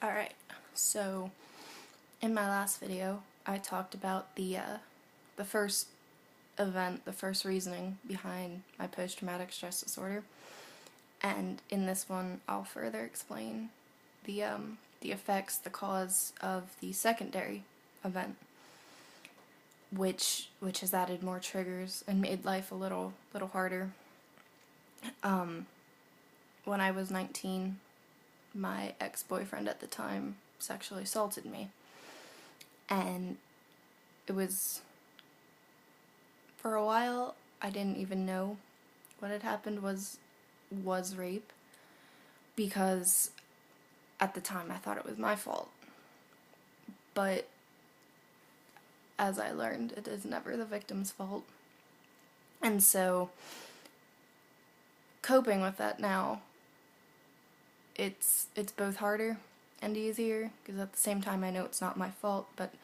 Alright, so in my last video I talked about the first event, the first reasoning behind my post-traumatic stress disorder, and in this one I'll further explain the effects, the cause of the secondary event, which has added more triggers and made life a little harder. When I was 19, my ex-boyfriend at the time sexually assaulted me, and it was, for a while I didn't even know what had happened was rape, because at the time I thought it was my fault. But as I learned, it is never the victim's fault. And so coping with that now, it's both harder and easier, because at the same time I know it's not my fault, but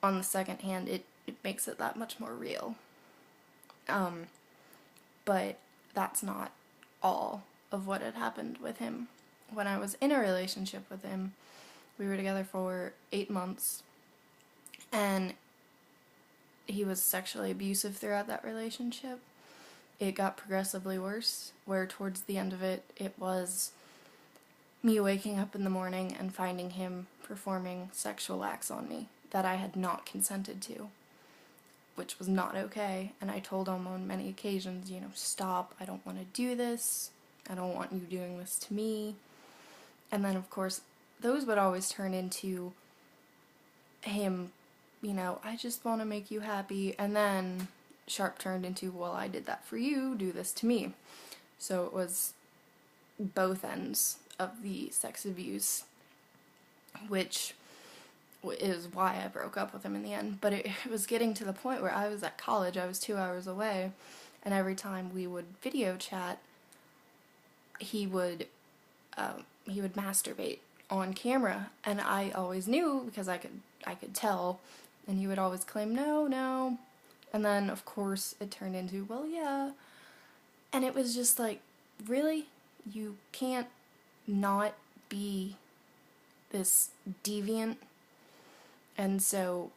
on the second hand it makes it that much more real. But that's not all of what had happened with him. When I was in a relationship with him, we were together for 8 months, and he was sexually abusive throughout that relationship. It got progressively worse, where towards the end of it, it was me waking up in the morning and finding him performing sexual acts on me that I had not consented to, which was not okay. And I told him on many occasions, stop, I don't want to do this, I don't want you doing this to me. And then of course those would always turn into him, I just want to make you happy, and then sharp turned into, well, I did that for you, do this to me. So it was both ends of the sex abuse, which is why I broke up with him in the end. But it was getting to the point where I was at college, I was 2 hours away, and every time we would video chat, he would masturbate on camera, and I always knew, because I could tell, and he would always claim, no, and then of course it turned into, well, yeah, and it was just like, really? You can't not be this deviant? And so,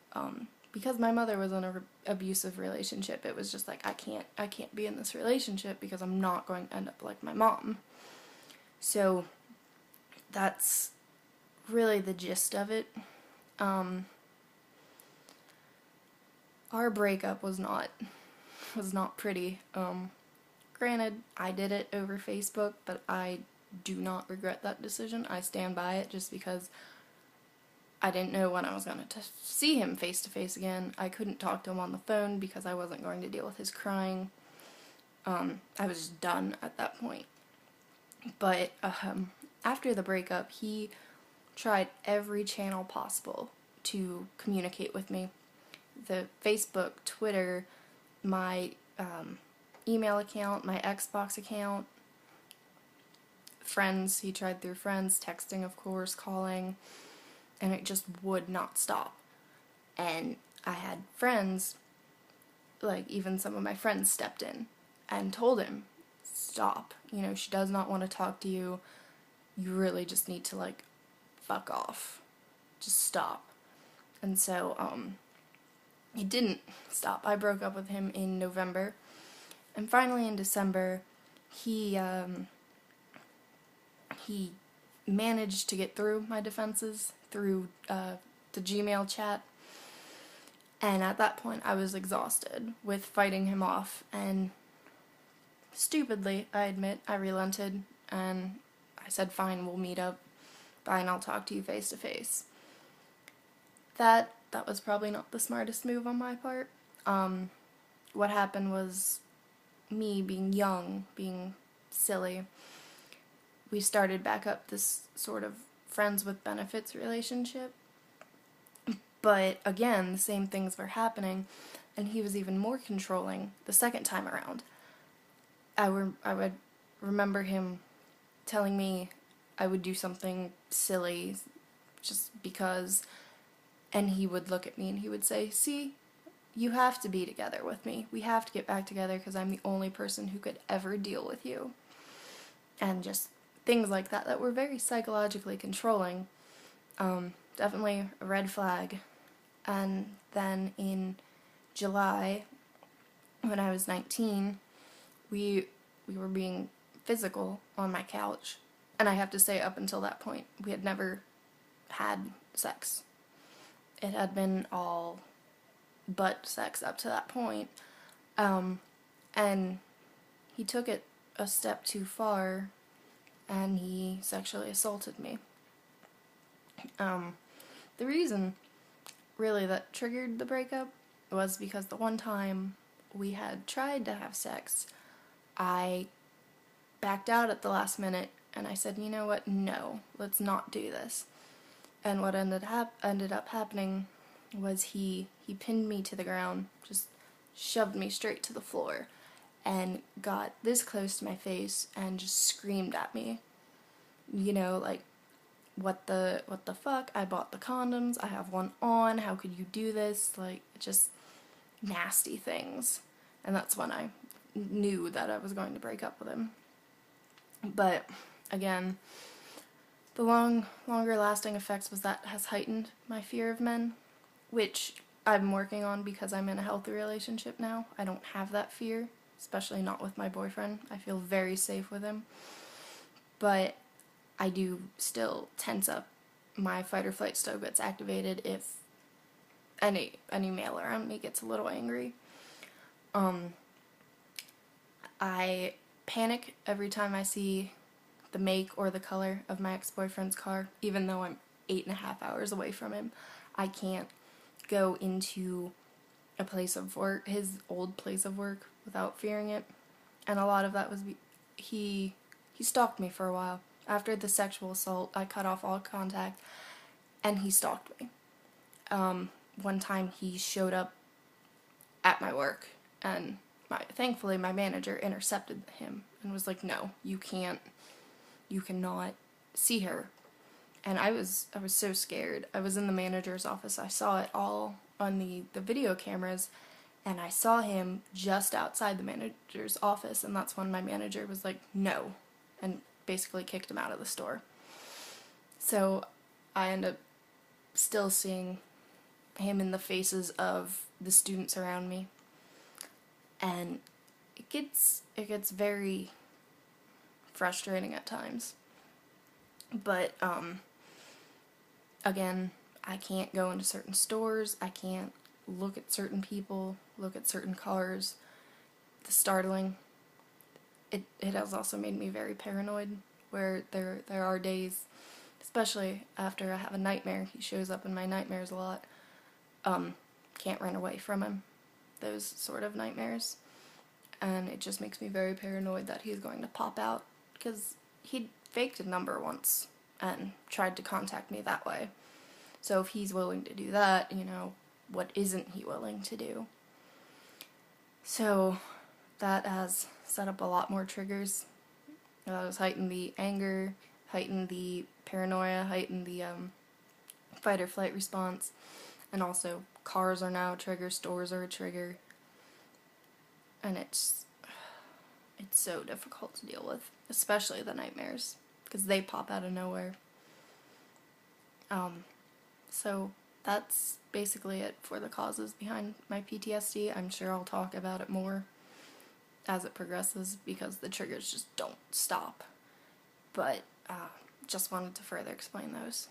because my mother was in an abusive relationship, it was just like, I can't be in this relationship because I'm not going to end up like my mom. So that's really the gist of it. Our breakup was not pretty. Granted, I did it over Facebook, but I do not regret that decision. I stand by it, just because I didn't know when I was going to see him face to face again. I couldn't talk to him on the phone because I wasn't going to deal with his crying. I was just done at that point. But after the breakup, he tried every channel possible to communicate with me. The Facebook, Twitter, my email account, my Xbox account, friends, he tried through friends, texting of course, calling, and it just would not stop. And I had friends, like even some of my friends stepped in and told him, stop, she does not want to talk to you, you really just need to fuck off, just stop. And so he didn't stop. I broke up with him in November, and finally in December he managed to get through my defenses through the Gmail chat, and at that point I was exhausted with fighting him off, and stupidly, I admit, I relented, and I said, fine, we'll meet up, fine, I'll talk to you face to face. That was probably not the smartest move on my part. What happened was, me being young, being silly, we started back up this sort of friends with benefits relationship. But again, the same things were happening, and he was even more controlling the second time around. I would remember him telling me I would do something silly just because, and he would look at me and he would say, see, you have to be together with me. We have to get back together because I'm the only person who could ever deal with you. And just things like that that were very psychologically controlling. Definitely a red flag. And then in July, when I was 19, we were being physical on my couch. And I have to say, up until that point, we had never had sex. It had been all butt sex up to that point. And he took it a step too far, and he sexually assaulted me. The reason, really, that triggered the breakup was because the one time we had tried to have sex, I backed out at the last minute, and I said, you know what, no, let's not do this. And what ended up happening was he pinned me to the ground, just shoved me straight to the floor, and got this close to my face and just screamed at me. You know, like, what the fuck? I bought the condoms, I have one on, how could you do this? Like, just nasty things. And that's when I knew that I was going to break up with him. But, again, the longer lasting effects was that has heightened my fear of men, which I'm working on because I'm in a healthy relationship now. I don't have that fear, especially not with my boyfriend. I feel very safe with him. But I do still tense up. My fight or flight still gets activated if any male around me gets a little angry. I panic every time I see the make or the color of my ex-boyfriend's car, even though I'm 8.5 hours away from him. I can't go into a place of work, his old place of work, without fearing it. And a lot of that was he stalked me for a while. After the sexual assault, I cut off all contact, and he stalked me. One time he showed up at my work, and thankfully my manager intercepted him and was like, no, you cannot see her. And I was so scared. I was in the manager's office. I saw it all on the video cameras, and I saw him just outside the manager's office, and that's when my manager was like, no, and basically kicked him out of the store. So I end up still seeing him in the faces of the students around me, and it gets very frustrating at times. But again, I can't go into certain stores, I can't look at certain people, look at certain cars. The startling. It has also made me very paranoid, where there are days, especially after I have a nightmare, he shows up in my nightmares a lot, can't run away from him, those sort of nightmares, and it just makes me very paranoid that he's going to pop out, because he faked a number once and tried to contact me that way. So if he's willing to do that, you know, what isn't he willing to do? So that has set up a lot more triggers. It has heightened the anger, heightened the paranoia, heightened the fight or flight response, and also cars are now a trigger, stores are a trigger, and it's so difficult to deal with, especially the nightmares, because they pop out of nowhere. So that's basically it for the causes behind my PTSD. I'm sure I'll talk about it more as it progresses, because the triggers just don't stop. But just wanted to further explain those.